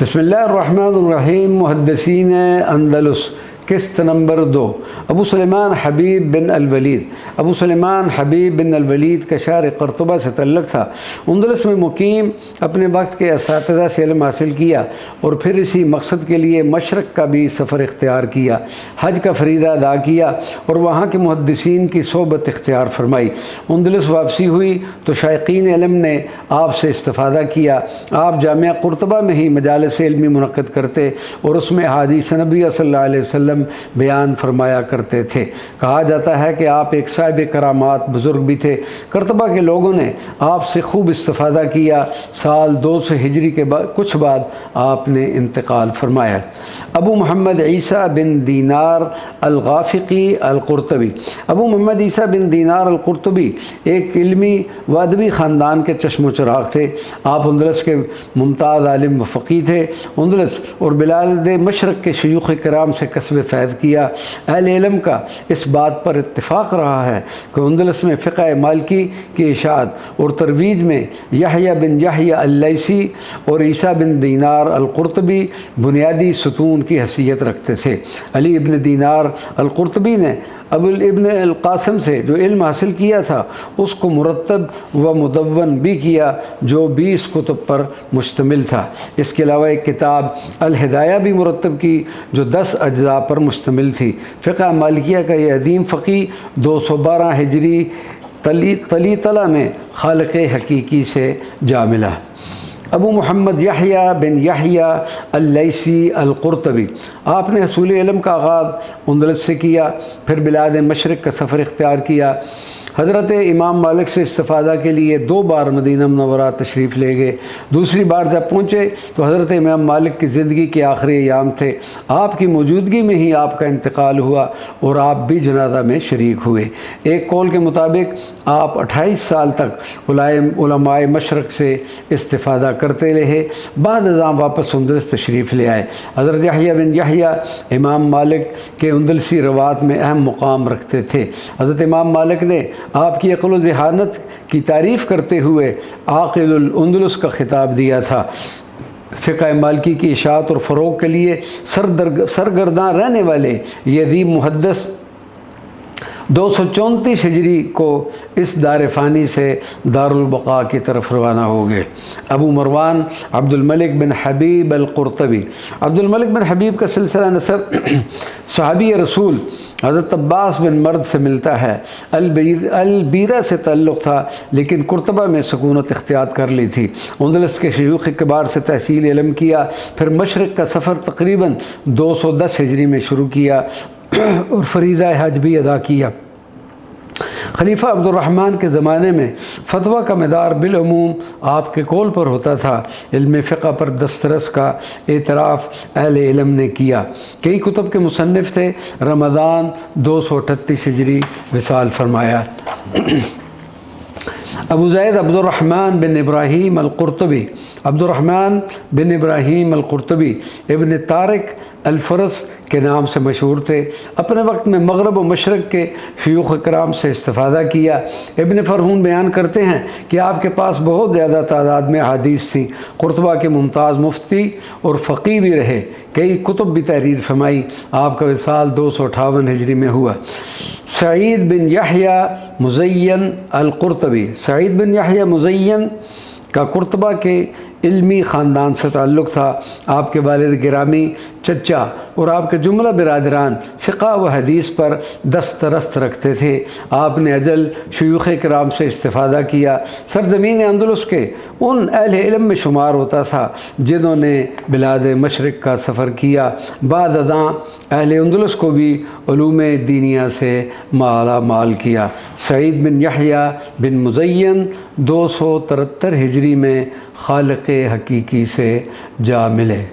بسم اللہ الرحمن الرحیم۔ محدثین اندلس قسط نمبر 2، ابو سلیمان حبیب بن الولید۔ ابو سلیمان حبیب بن الولید کا شہر قرطبہ سے تعلق تھا۔ اندلس میں مقیم اپنے وقت کے اساتذہ سے علم حاصل کیا اور پھر اسی مقصد کے لیے مشرق کا بھی سفر اختیار کیا، حج کا فریضہ ادا کیا اور وہاں کے محدثین کی صحبت اختیار فرمائی۔ اندلس واپسی ہوئی تو شائقین علم نے آپ سے استفادہ کیا۔ آپ جامعہ قرطبہ میں ہی مجالس علمی منعقد کرتے اور اس میں احادیث نبی صلی اللہ علیہ وسلم بیان فرمایا کرتے تھے۔ کہا جاتا ہے کہ آپ ایک صاحب کرامات بزرگ بھی تھے۔ قرطبہ کے لوگوں نے آپ سے خوب استفادہ کیا۔ سال 200 ہجری کے کچھ بعد آپ نے انتقال فرمایا۔ ابو محمد عیسیٰ بن دینار الغافقی القرطبی۔ ابو محمد عیسیٰ بن دینار القرطبی ایک علمی و ادبی خاندان کے چشم و چراغ تھے۔ آپ اندلس کے ممتاز عالم و فقیہ تھے۔ اندلس اور بلاد مشرق کے شیوخ کرام سے کسب فیض کیا۔ اہل علم کا اس بات پر اتفاق رہا ہے کہ اندلس میں فقہ مالکی کی اشاعت اور ترویج میں یحییٰ بن یحییٰ اللیثی اور عیسیٰ بن دینار القرطبی بنیادی ستون کی حیثیت رکھتے تھے۔ علی ابن دینار القرطبی نے ابو ابن القاسم سے جو علم حاصل کیا تھا اس کو مرتب و مدون بھی کیا جو 20 کتب پر مشتمل تھا۔ اس کے علاوہ ایک کتاب الہدایہ بھی مرتب کی جو 10 اجزاء پر مشتمل تھی۔ فقہ مالکیہ کا یہ عظیم فقیہ 212 ہجری طلیطلہ میں خالق حقیقی سے جا ملا۔ ابو محمد یحییٰ بن یحییٰ اللیثی القرطبی۔ آپ نے حصول علم کا آغاز اندلس سے کیا، پھر بلاد مشرق کا سفر اختیار کیا۔ حضرت امام مالک سے استفادہ کے لیے 2 بار مدینہ منورہ تشریف لے گئے۔ دوسری بار جب پہنچے تو حضرت امام مالک کی زندگی کے آخری ایام تھے۔ آپ کی موجودگی میں ہی آپ کا انتقال ہوا اور آپ بھی جنازہ میں شریک ہوئے۔ ایک قول کے مطابق آپ 28 سال تک علماء مشرق سے استفادہ کرتے رہے۔ بعد ازاں واپس اندلس تشریف لے آئے۔ حضرت یحییٰ بن یحییٰ امام مالک کے اندلسی روات میں اہم مقام رکھتے تھے۔ حضرت امام مالک نے آپ کی عقل و ذہانت کی تعریف کرتے ہوئے عاقل الاندلس کا خطاب دیا تھا۔ فقہ مالکی کی اشاعت اور فروغ کے لیے سرگرداں رہنے والے یہ عظیم محدث 234 ہجری کو اس دار فانی سے دار البقاء کی طرف روانہ ہو گئے۔ ابو مروان عبد الملک بن حبیب القرطبی۔ عبد الملک بن حبیب کا سلسلہ نسب صحابی رسول حضرت عباس بن مرد سے ملتا ہے۔ البیرہ سے تعلق تھا لیکن قرطبہ میں سکونت اختیار کر لی تھی۔ اندلس کے شیوخ کبار سے تحصیل علم کیا، پھر مشرق کا سفر تقریباً 210 ہجری میں شروع کیا اور فریضہ حج بھی ادا کیا۔ خلیفہ عبد الرحمن کے زمانے میں فتویٰ کا مدار بالعموم آپ کے قول پر ہوتا تھا۔ علم فقہ پر دسترس کا اعتراف اہل علم نے کیا۔ کئی کتب کے مصنف تھے۔ رمضان 238 ہجری وصال فرمایا۔ ابو زید عبد الرحمن بن ابراہیم القرطبی۔ عبد الرحمن بن ابراہیم القرطبی ابن طارق الفرس کے نام سے مشہور تھے۔ اپنے وقت میں مغرب و مشرق کے شیوخ کرام سے استفادہ کیا۔ ابن فرحون بیان کرتے ہیں کہ آپ کے پاس بہت زیادہ تعداد میں احادیث تھیں۔ قرطبہ کے ممتاز مفتی اور فقیہ بھی رہے۔ کئی کتب بھی تحریر فرمائی۔ آپ کا وصال 258 ہجری میں ہوا۔ سعید بن یحییٰ مزین القرطبی۔ سعید بن یحییٰ مزین کا قرطبہ کے علمی خاندان سے تعلق تھا۔ آپ کے والد گرامی، چچا اور آپ کے جملہ برادران فقہ و حدیث پر دسترست رکھتے تھے۔ آپ نے اجل شیوخ کرام سے استفادہ کیا۔ سرزمین اندلس کے ان اہل علم میں شمار ہوتا تھا جنہوں نے بلاد مشرق کا سفر کیا۔ بعد ازاں اہل اندلس کو بھی علوم دینیہ سے مالا مال کیا۔ سعید بن یحییٰ بن مزین 273 ہجری میں خالق حقیقی سے جا ملے۔